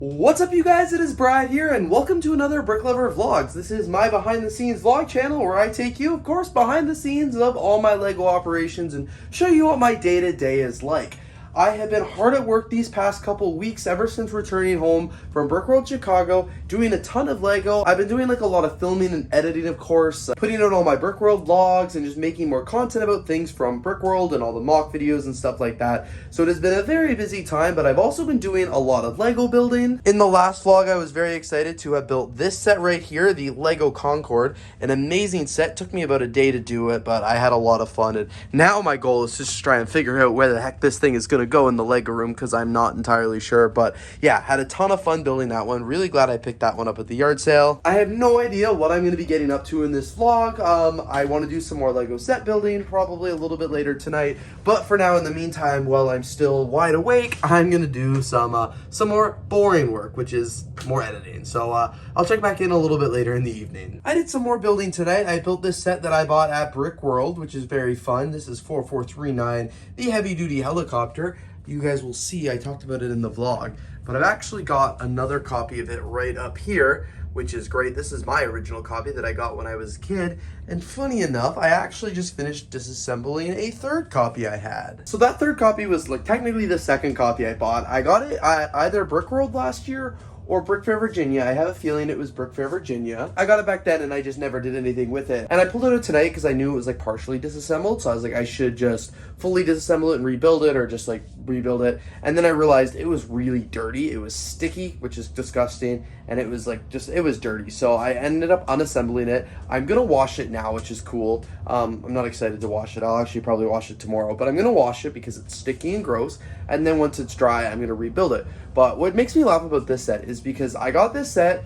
What's up, you guys? It is Brad here, and welcome to another BrickLover Vlogs. This is my behind-the-scenes vlog channel where I take you, of course, behind the scenes of all my LEGO operations and show you what my day-to-day is like. I have been hard at work these past couple weeks ever since returning home from Brickworld, Chicago, doing a ton of LEGO. I've been doing like a lot of filming and editing, of course, putting out all my Brickworld vlogs and just making more content about things from Brickworld and all the mock videos and stuff like that. So it has been a very busy time, but I've also been doing a lot of LEGO building. In the last vlog, I was very excited to have built this set right here, the LEGO Concorde. An amazing set. Took me about a day to do it, but I had a lot of fun. And now my goal is to just try and figure out where the heck this thing is going to go in the LEGO room, because I'm not entirely sure. But yeah, had a ton of fun building that one. Really glad I picked that one up at the yard sale. I have no idea what I'm going to be getting up to in this vlog. I want to do some more LEGO set building probably a little bit later tonight, but for now, in the meantime, while I'm still wide awake, I'm going to do some more boring work, which is more editing. So I'll check back in a little bit later in the evening. I did some more building tonight. I built this set that I bought at Brickworld, which is very fun. This is 4439, the heavy duty helicopter. You guys will see, I talked about it in the vlog, but I've actually got another copy of it right up here, which is great. This is my original copy that I got when I was a kid. And funny enough, I actually just finished disassembling a third copy I had. So that third copy was like technically the second copy I bought. I got it at either Brickworld last year or Brick Fair, Virginia. I have a feeling it was Brick Fair, Virginia. I got it back then and I just never did anything with it. And I pulled it out tonight because I knew it was like partially disassembled. So I was like, I should just fully disassemble it and rebuild it, or just like rebuild it. And then I realized it was really dirty. It was sticky, which is disgusting. And it was like it was dirty. So I ended up unassembling it. I'm gonna wash it now, which is cool. I'm not excited to wash it. I'll actually probably wash it tomorrow, but I'm gonna wash it because it's sticky and gross. And then once it's dry, I'm gonna rebuild it. But what makes me laugh about this set is because I got this set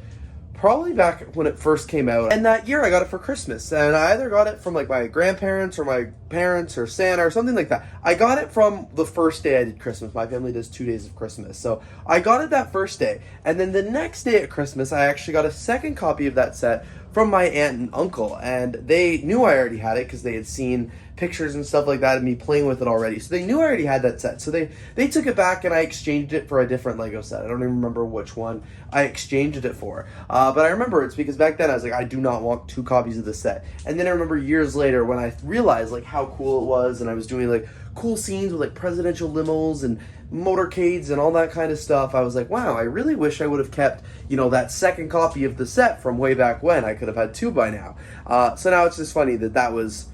probably back when it first came out, and that year I got it for Christmas, and I either got it from like my grandparents or my parents or Santa or something like that. I got it from the first day I did Christmas. My family does 2 days of Christmas, so I got it that first day, and then the next day at Christmas I actually got a second copy of that set from my aunt and uncle, and they knew I already had it because they had seen pictures and stuff like that of me playing with it already. So they knew I already had that set. So they took it back and I exchanged it for a different LEGO set. I don't even remember which one I exchanged it for. But I remember it's because back then I was like, I do not want 2 copies of the set. And then I remember years later when I realized like how cool it was, and I was doing like cool scenes with like presidential limos and motorcades and all that kind of stuff. I was like, wow, I really wish I would have kept, you know, that second copy of the set from way back when. I could have had 2 by now. So now it's just funny that was,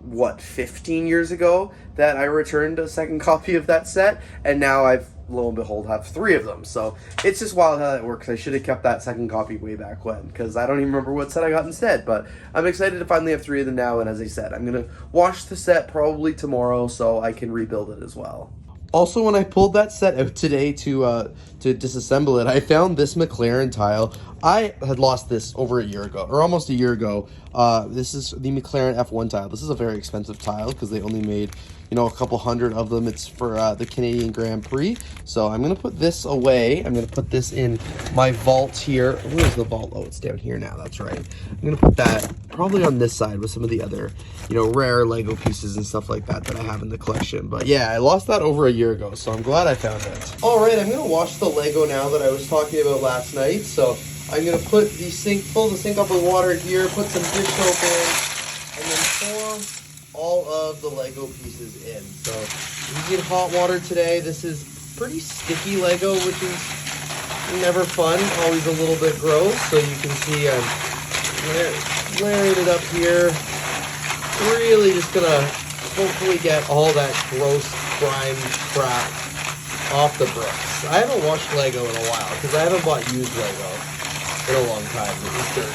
what, 15 years ago that I returned a second copy of that set, and now I've, lo and behold, have 3 of them. So it's just wild how that works. I should have kept that second copy way back when, because I don't even remember what set I got instead. But I'm excited to finally have 3 of them now, and as I said, I'm gonna wash the set probably tomorrow so I can rebuild it as well. Also, when I pulled that set out today to disassemble it, I found this McLaren tile. I had lost this over a year ago, or almost a year ago. This is the McLaren F1 tile. This is a very expensive tile because they only made, you know, a couple hundred of them. It's for the Canadian Grand Prix. So I'm going to put this away. I'm going to put this in my vault here. Where's the vault? Oh, it's down here now. That's right. I'm going to put that probably on this side with some of the other, you know, rare LEGO pieces and stuff like that I have in the collection. But yeah, I lost that over a year ago, so I'm glad I found it. All right, I'm going to wash the LEGO now that I was talking about last night. So I'm going to put the sink, fill the sink up with water here, put some dish soap in, and then pour all of the LEGO pieces in. So using hot water today. This is pretty sticky LEGO, which is never fun, always a little bit gross. So you can see I'm layering it up here. Really just gonna hopefully get all that gross grime crap off the bricks. I haven't washed LEGO in a while because I haven't bought used LEGO in a long time. It's dirty.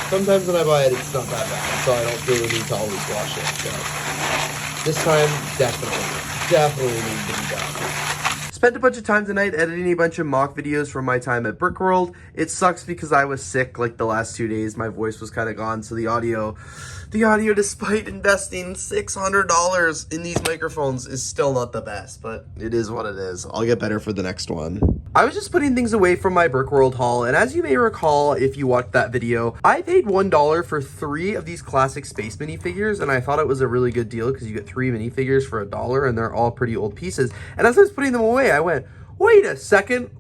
Sometimes when I buy it, it's not that bad, so I don't feel the need to always wash it. But this time, definitely needs to be done. Spent a bunch of time tonight editing a bunch of mock videos from my time at Brickworld. It sucks because I was sick like the last 2 days. My voice was kind of gone, so the audio, despite investing $600 in these microphones, is still not the best, but it is what it is. I'll get better for the next one. I was just putting things away from my Brickworld haul, and as you may recall, if you watched that video, I paid $1 for 3 of these classic space minifigures, and I thought it was a really good deal because you get 3 minifigures for $1, and they're all pretty old pieces. And as I was putting them away, I went, wait a second,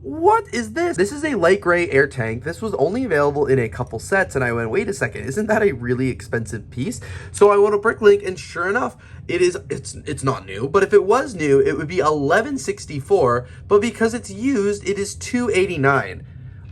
What is this? This is a light gray air tank. This was only available in a couple sets, and I went, wait a second, isn't that a really expensive piece? So I went to BrickLink, and sure enough, it's not new, but if it was new, it would be $11.64, but because it's used, it is $2.89.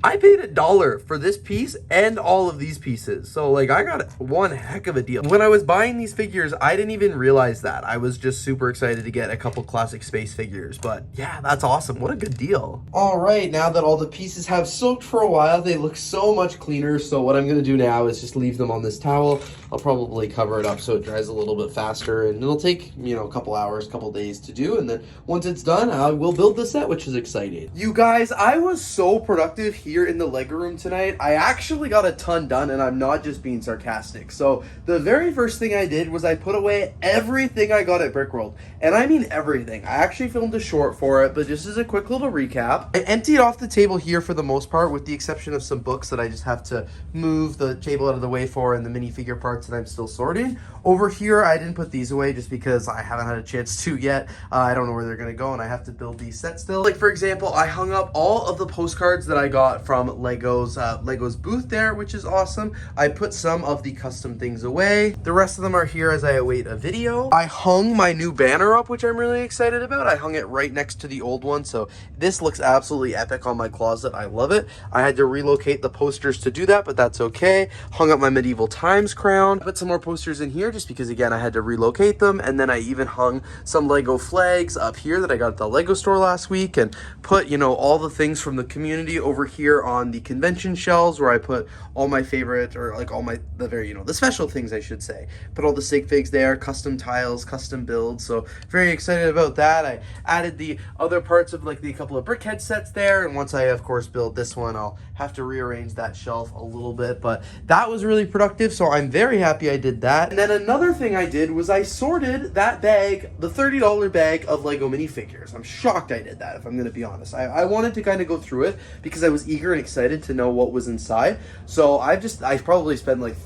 I paid $1 for this piece and all of these pieces. So like I got one heck of a deal. When I was buying these figures, I didn't even realize that. I was just super excited to get a couple classic space figures, but yeah, that's awesome. What a good deal. All right, now that all the pieces have soaked for a while, they look so much cleaner. So what I'm gonna do now is just leave them on this towel. I'll probably cover it up so it dries a little bit faster, and it'll take, you know, a couple hours, couple days to do. And then once it's done, I will build the set, which is exciting. You guys, I was so productive here in the Lego room tonight. I actually got a ton done, and I'm not just being sarcastic. So the very first thing I did was I put away everything I got at Brickworld, and I mean everything. I actually filmed a short for it, but just as a quick little recap, I emptied off the table here for the most part, with the exception of some books that I just have to move the table out of the way for, and the minifigure parts that I'm still sorting. Over here, I didn't put these away just because I haven't had a chance to yet. I don't know where they're gonna go, and I have to build these sets still. Like for example, I hung up all of the postcards that I got from Lego's booth there, which is awesome. I put some of the custom things away. The rest of them are here as I await a video. I hung my new banner up, which I'm really excited about. I hung it right next to the old one, so this looks absolutely epic on my closet. I love it. I had to relocate the posters to do that, but that's okay. Hung up my medieval times crown. Put some more posters in here just because, again, I had to relocate them. And then I even hung some Lego flags up here that I got at the Lego store last week, and put, you know, all the things from the community over here on the convention shelves, where I put all my favorite, or like all the very, you know, the special things I should say. Put all the sig figs there, custom tiles, custom builds. So very excited about that. I added the other parts of like the couple of brickhead sets there, and once I of course build this one, I'll have to rearrange that shelf a little bit, but that was really productive, so I'm very happy I did that. And then another thing I did was I sorted that bag, the $30 bag of Lego minifigures. I'm shocked I did that, if I'm gonna be honest. I wanted to kind of go through it because I was eager and excited to know what was inside. So I probably spent like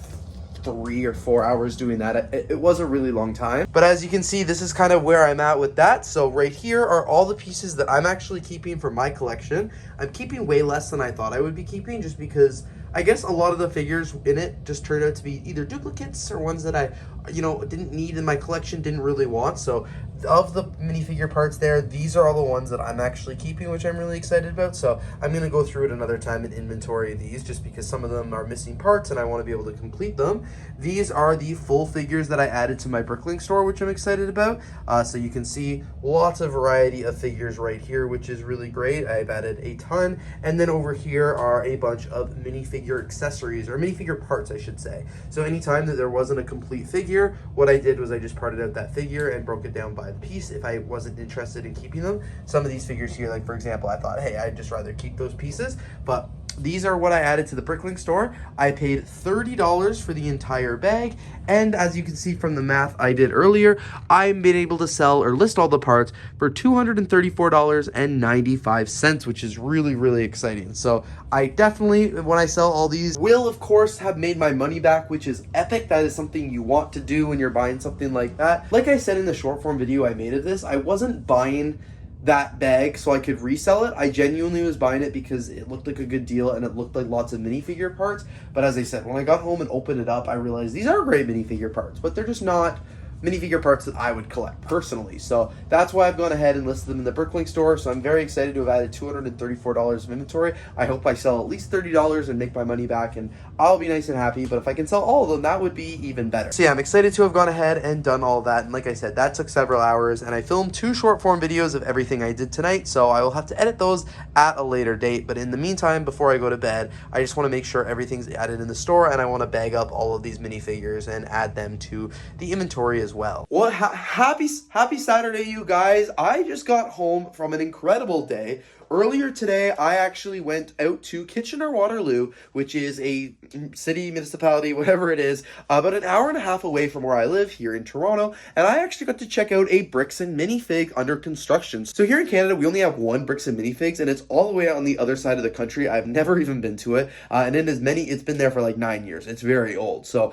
3 or 4 hours doing that. It was a really long time, but as you can see, this is kind of where I'm at with that. So right here are all the pieces that I'm actually keeping for my collection. I'm keeping way less than I thought I would be keeping, just because I guess a lot of the figures in it just turned out to be either duplicates or ones that I, you know, didn't need in my collection, didn't really want. So of the minifigure parts there, these are all the ones that I'm actually keeping, which I'm really excited about. So I'm going to go through it another time and inventory these, just because some of them are missing parts and I want to be able to complete them. These are the full figures that I added to my BrickLink store, which I'm excited about. So you can see lots of variety of figures right here, which is really great. I've added a ton. And then over here are a bunch of minifigure accessories, or minifigure parts, I should say. So anytime that there wasn't a complete figure, what I did was I just parted out that figure and broke it down by the piece if I wasn't interested in keeping them. Some of these figures here, like for example, I thought, hey, I'd just rather keep those pieces, but these are what I added to the BrickLink store. I paid $30 for the entire bag, and as you can see from the math I did earlier, I've been able to sell or list all the parts for $234.95, which is really, really exciting. So I definitely, when I sell all these, will of course have made my money back, which is epic. That is something you want to do when you're buying something like that. Like I said in the short form video I made of this, I wasn't buying that bag so I could resell it. I genuinely was buying it because it looked like a good deal and it looked like lots of minifigure parts. But as I said, when I got home and opened it up, I realized these are great minifigure parts, but they're just not minifigure parts that I would collect personally. So that's why I've gone ahead and listed them in the BrickLink store. So I'm very excited to have added $234 of inventory. I hope I sell at least $30 and make my money back, and I'll be nice and happy. But if I can sell all of them, that would be even better. So yeah, I'm excited to have gone ahead and done all that. And like I said, that took several hours, and I filmed 2 short form videos of everything I did tonight. So I will have to edit those at a later date. But in the meantime, before I go to bed, I just want to make sure everything's added in the store, and I want to bag up all of these minifigures and add them to the inventory as well. Well, happy Saturday, you guys. I just got home from an incredible day. Earlier today, I actually went out to Kitchener-Waterloo, which is a city, municipality, whatever it is, about an hour and a half away from where I live here in Toronto, and I actually got to check out a Bricks and Minifig under construction. So here in Canada, we only have one Bricks and Minifigs, and it's all the way out on the other side of the country. I've never even been to it, and it's been there for like 9 years. It's very old. So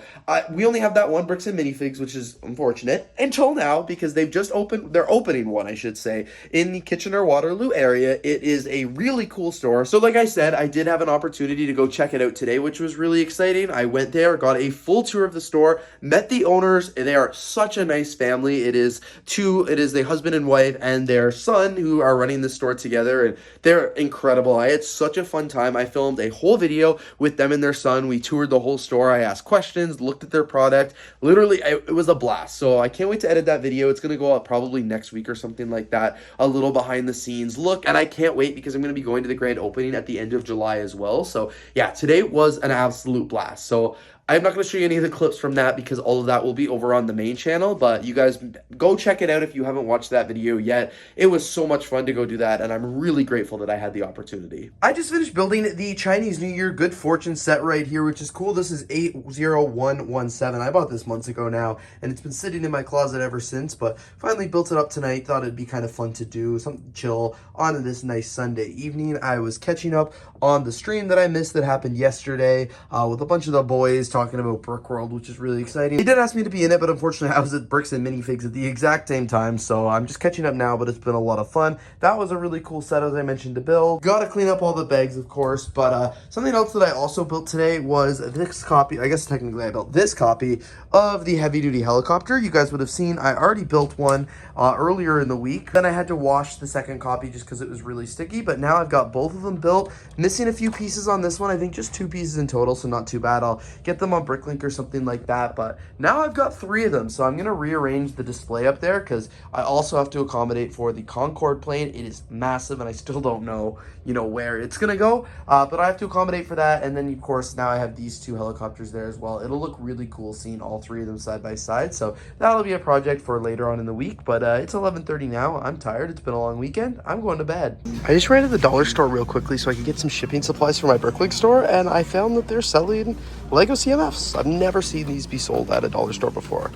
we only have that one Bricks and Minifigs, which is unfortunate until now, because they're opening one, I should say, in the Kitchener-Waterloo area. It It is a really cool store. So like I said, I did have an opportunity to go check it out today, which was really exciting. I went there, got a full tour of the store, met the owners, and they are such a nice family. It is the husband and wife and their son who are running the store together, and they're incredible. I had such a fun time. I filmed a whole video with them and their son. We toured the whole store. I asked questions, looked at their product. Literally, it was a blast. So I can't wait to edit that video. It's going to go up probably next week or something like that. A little behind the scenes look, and I can't wait because I'm going to be going to the grand opening at the end of July as well. So yeah, today was an absolute blast. So I'm not going to show you any of the clips from that because all of that will be over on the main channel, but you guys go check it out if you haven't watched that video yet. It was so much fun to go do that, and I'm really grateful that I had the opportunity. I just finished building the Chinese New Year Good Fortune set right here, which is cool. This is 80117. I bought this months ago now, and it's been sitting in my closet ever since, but finally built it up tonight. Thought it'd be kind of fun to do something chill on this nice Sunday evening. I was catching up on the stream that I missed that happened yesterday with a bunch of the boys talking about Brickworld, which is really exciting. They did ask me to be in it, but unfortunately I was at Bricks and Minifigs at the exact same time, so I'm just catching up now, but it's been a lot of fun. That was a really cool set, as I mentioned, to build. Gotta clean up all the bags, of course, but something else that I also built today was this copy. I guess technically I built this copy of the heavy-duty helicopter. You guys would have seen I already built one earlier in the week. Then I had to wash the second copy just because it was really sticky, but now I've got both of them built. Missing a few pieces on this one. I think just 2 pieces in total, so not too bad. I'll get them on BrickLink or something like that, but now I've got 3 of them, so I'm going to rearrange the display up there because I also have to accommodate for the Concorde plane. It is massive, and I still don't know, where it's going to go, but I have to accommodate for that, and then, of course, now I have these 2 helicopters there as well. It'll look really cool seeing all 3 of them side by side, so that'll be a project for later on in the week, but it's 11:30 now. I'm tired. It's been a long weekend. I'm going to bed. I just ran to the dollar store real quickly so I could get some shipping supplies for my BrickLink store, and I found that they're selling LEGO CMFs. I've never seen these be sold at a dollar store before.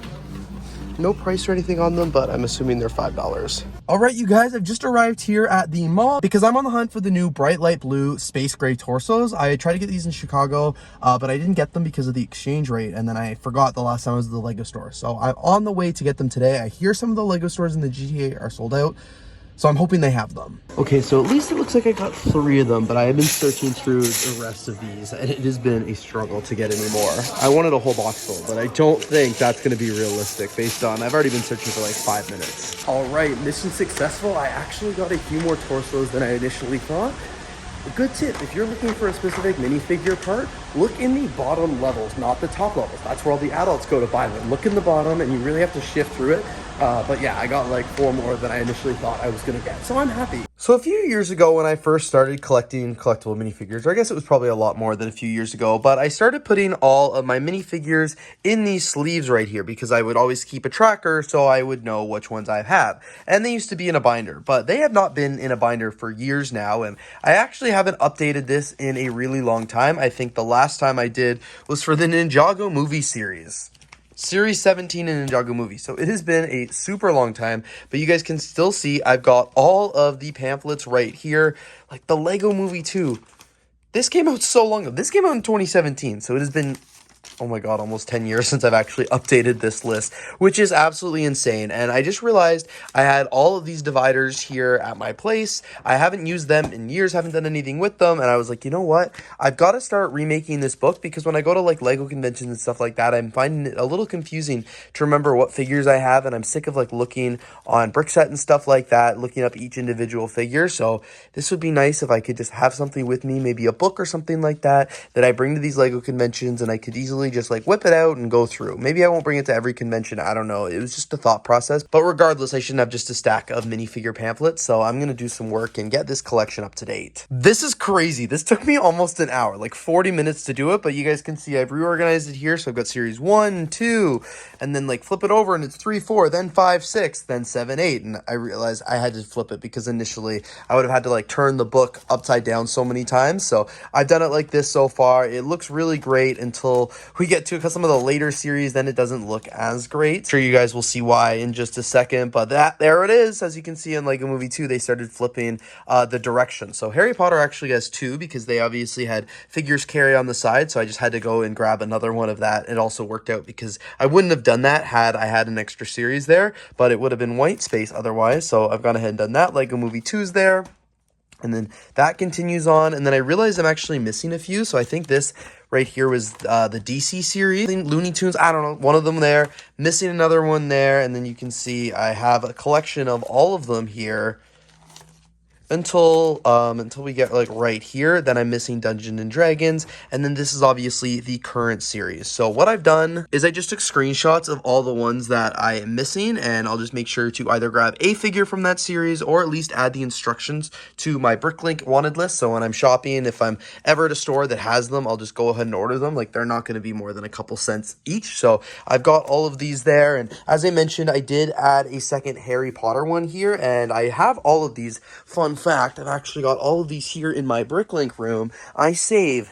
No price or anything on them, but I'm assuming they're $5. All right, you guys, I've just arrived here at the mall because I'm on the hunt for the new bright light blue space gray torsos. I tried to get these in Chicago, but I didn't get them because of the exchange rate, and then I forgot the last time I was at the LEGO store. So I'm on the way to get them today. I hear some of the LEGO stores in the GTA are sold out, so I'm hoping they have them. Okay, so at least it looks like I got 3 of them, but I have been searching through the rest of these, and it has been a struggle to get any more. I wanted a whole box full, but I don't think that's gonna be realistic based on, I've already been searching for like 5 minutes. All right, mission successful. I actually got a few more torsos than I initially thought. A good tip, if you're looking for a specific minifigure part, look in the bottom levels, not the top levels. That's where all the adults go to buy them. Look in the bottom, and you really have to shift through it. But yeah, I got like 4 more than I initially thought I was gonna get, so I'm happy. So a few years ago when I first started collecting collectible minifigures, or I guess it was probably a lot more than a few years ago, but I started putting all of my minifigures in these sleeves right here because I would always keep a tracker so I would know which ones I have. And they used to be in a binder, but they have not been in a binder for years now, and I actually haven't updated this in a really long time. I think the last time I did was for the Ninjago movie series. Series 17 in Ninjago movie. So it has been a super long time, but you guys can still see I've got all of the pamphlets right here, like the Lego movie 2. This came out so long ago. This came out in 2017, so it has been, oh my god, almost 10 years since I've actually updated this list, which is absolutely insane. And I just realized I had all of these dividers here at my place. I haven't used them in years, haven't done anything with them. And I was like, you know what? I've got to start remaking this book because when I go to like Lego conventions and stuff like that, I'm finding it a little confusing to remember what figures I have. And I'm sick of like looking on Brickset and stuff like that, looking up each individual figure. So this would be nice if I could just have something with me, maybe a book or something like that, that I bring to these Lego conventions and I could easily just like whip it out and go through. Maybe I won't bring it to every convention. I don't know. It was just a thought process. But regardless, I shouldn't have just a stack of minifigure pamphlets. So I'm going to do some work and get this collection up to date. This is crazy. This took me almost an hour, like 40 minutes to do it. But you guys can see I've reorganized it here. So I've got series 1, 2, and then like flip it over and it's 3, 4, then 5, 6, then 7, 8. And I realized I had to flip it because initially I would have had to like turn the book upside down so many times. So I've done it like this so far. It looks really great until we get to some of the later series, then it doesn't look as great. I'm sure you guys will see why in just a second, but there it is. As you can see in Lego Movie 2, they started flipping the direction. So Harry Potter actually has 2 because they obviously had figures carry on the side, so I just had to go and grab another one of that. It also worked out because I wouldn't have done that had I had an extra series there, but it would have been white space otherwise, so I've gone ahead and done that. Lego Movie 2's there. And then that continues on, and then I realized I'm actually missing a few, so I think this right here was the DC series, Looney Tunes, I don't know, one of them there, missing another one there, and then you can see I have a collection of all of them here until we get like right here. Then I'm missing Dungeons and Dragons, and then this is obviously the current series. So what I've done is I just took screenshots of all the ones that I am missing, and I'll just make sure to either grab a figure from that series or at least add the instructions to my BrickLink wanted list. So when I'm shopping, if I'm ever at a store that has them, I'll just go ahead and order them. Like, they're not going to be more than a couple cents each. So I've got all of these there, and as I mentioned, I did add a second Harry Potter one here, and I have all of these. Fun fact, I've actually got all of these here in my BrickLink room. I save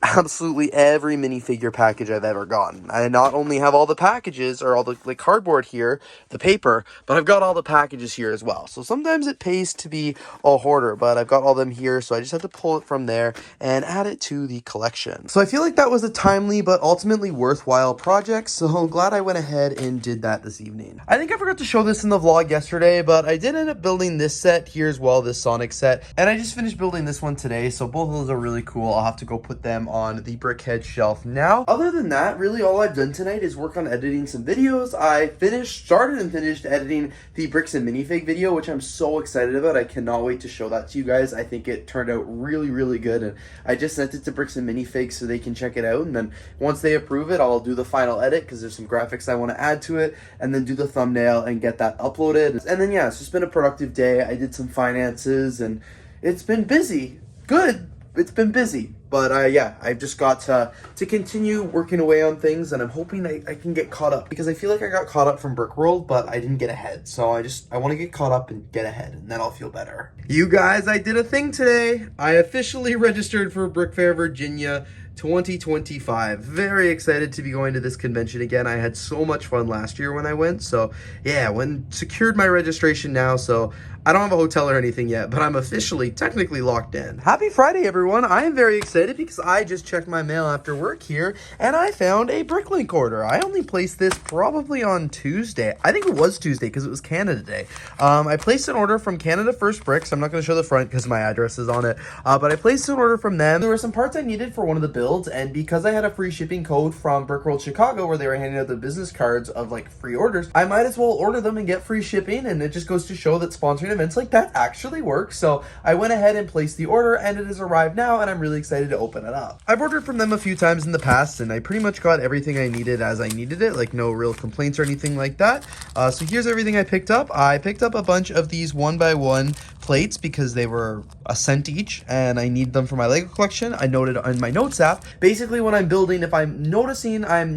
absolutely every minifigure package I've ever gotten. I not only have all the packages or all the like cardboard here, the paper, but I've got all the packages here as well. So sometimes it pays to be a hoarder, but I've got all them here, so I just have to pull it from there and add it to the collection. So I feel like that was a timely but ultimately worthwhile project, so I'm glad I went ahead and did that this evening. I think I forgot to show this in the vlog yesterday, but I did end up building this set here as well, this Sonic set, and I just finished building this one today, so both of those are really cool. I'll have to go put them on the Brickhead shelf now. Other than that, really all I've done tonight is work on editing some videos. I started and finished editing the Bricks and Minifig video, which I'm so excited about. I cannot wait to show that to you guys. I think it turned out really, really good, and I just sent it to Bricks and Minifig so they can check it out, and then once they approve it, I'll do the final edit because there's some graphics I want to add to it, and then do the thumbnail and get that uploaded. And then yeah, it's just been a productive day. I did some finances, and it's been busy. Good. It's been busy, but yeah, I've just got to continue working away on things, and I'm hoping I can get caught up, because I feel like I got caught up from Brickworld, but I didn't get ahead. So I want to get caught up and get ahead, and then I'll feel better. You guys, I did a thing today. I officially registered for Brick Fair Virginia 2025. Very excited to be going to this convention again. I had so much fun last year when I went, so yeah, secured my registration now, so I don't have a hotel or anything yet, but I'm officially technically locked in. Happy Friday, everyone. I am very excited because I just checked my mail after work here, and I found a BrickLink order. I only placed this probably on Tuesday. I think it was Tuesday because it was Canada Day. I placed an order from Canada First Bricks. I'm not going to show the front because my address is on it, but I placed an order from them. There were some parts I needed for one of the builds, and because I had a free shipping code from Brickworld Chicago where they were handing out the business cards of like free orders, I might as well order them and get free shipping, and it just goes to show that sponsoring events like that actually works. So I went ahead and placed the order, and it has arrived now, and I'm really excited to open it up. I've ordered from them a few times in the past, and I pretty much got everything I needed as I needed it, like no real complaints or anything like that. So here's everything I picked up. I picked up a bunch of these 1x1 plates because they were a cent each, and I need them for my Lego collection. I noted on my notes app, basically when I'm building, if I'm noticing I'm,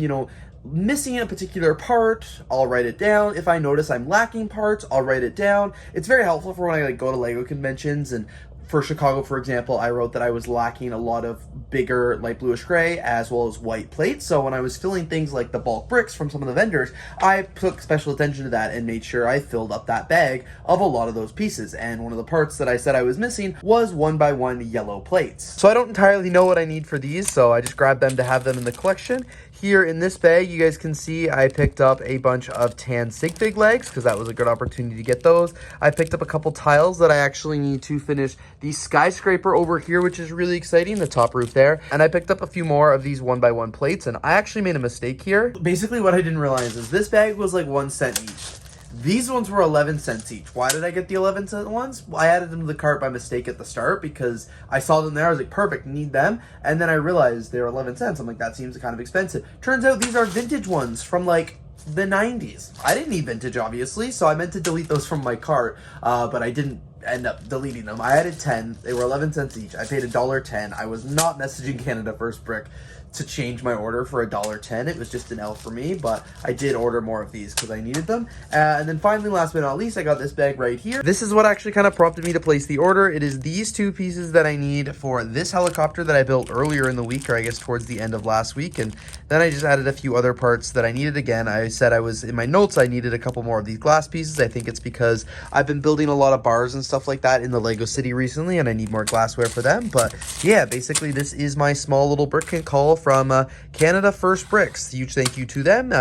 missing a particular part, I'll write it down. If I notice I'm lacking parts, I'll write it down. It's very helpful for when I go to Lego conventions, and for Chicago, for example, I wrote that I was lacking a lot of bigger light bluish gray as well as white plates. So when I was filling things like the bulk bricks from some of the vendors, I took special attention to that and made sure I filled up that bag of a lot of those pieces. And one of the parts that I said I was missing was 1x1 yellow plates. So I don't entirely know what I need for these, so I just grabbed them to have them in the collection. Here in this bag, you guys can see I picked up a bunch of tan sig fig legs because that was a good opportunity to get those. I picked up a couple tiles that I actually need to finish the skyscraper over here, which is really exciting, the top roof there. And I picked up a few more of these 1x1 plates, and I actually made a mistake here. Basically what I didn't realize is this bag was like 1 cent each. These ones were 11 cents each. Why did I get the 11-cent ones? Well, I added them to the cart by mistake at the start because I saw them there. I was like, perfect, need them. And then I realized they were 11 cents. I'm like, that seems kind of expensive. Turns out these are vintage ones from like the 90s. I didn't need vintage, obviously, so I meant to delete those from my cart, but I didn't end up deleting them. I added 10. They were 11 cents each. I paid $1.10. I was not messaging Canada First Brick to change my order for $1.10. It was just an L for me, but I did order more of these because I needed them. And then finally, last but not least, I got this bag right here. This is what actually kind of prompted me to place the order. It is these two pieces that I need for this helicopter that I built earlier in the week, or I guess towards the end of last week. And then I just added a few other parts that I needed. Again, I said I was in my notes, I needed a couple more of these glass pieces. I think it's because I've been building a lot of bars and stuff like that in the Lego City recently, and I need more glassware for them. But yeah, basically this is my small little BrickLink haul from Canada First Bricks. Huge thank you to them.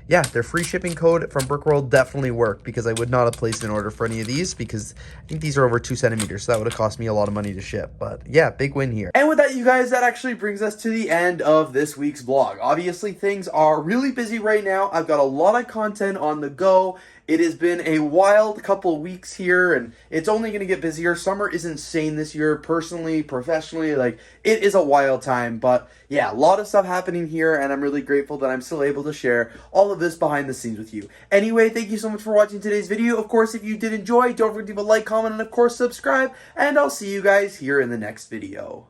Yeah, their free shipping code from Brickworld definitely worked, because I would not have placed an order for any of these, because I think these are over 2 centimeters, so that would have cost me a lot of money to ship. But yeah, big win here. And with that, you guys, that actually brings us to the end of this week's vlog. Obviously, things are really busy right now. I've got a lot of content on the go. It has been a wild couple weeks here, and it's only going to get busier. Summer is insane this year, personally, professionally. Like, it is a wild time, but yeah, a lot of stuff happening here, and I'm really grateful that I'm still able to share all of this behind the scenes with you. Anyway, thank you so much for watching today's video. Of course, if you did enjoy, don't forget to leave a like, comment, and of course, subscribe, and I'll see you guys here in the next video.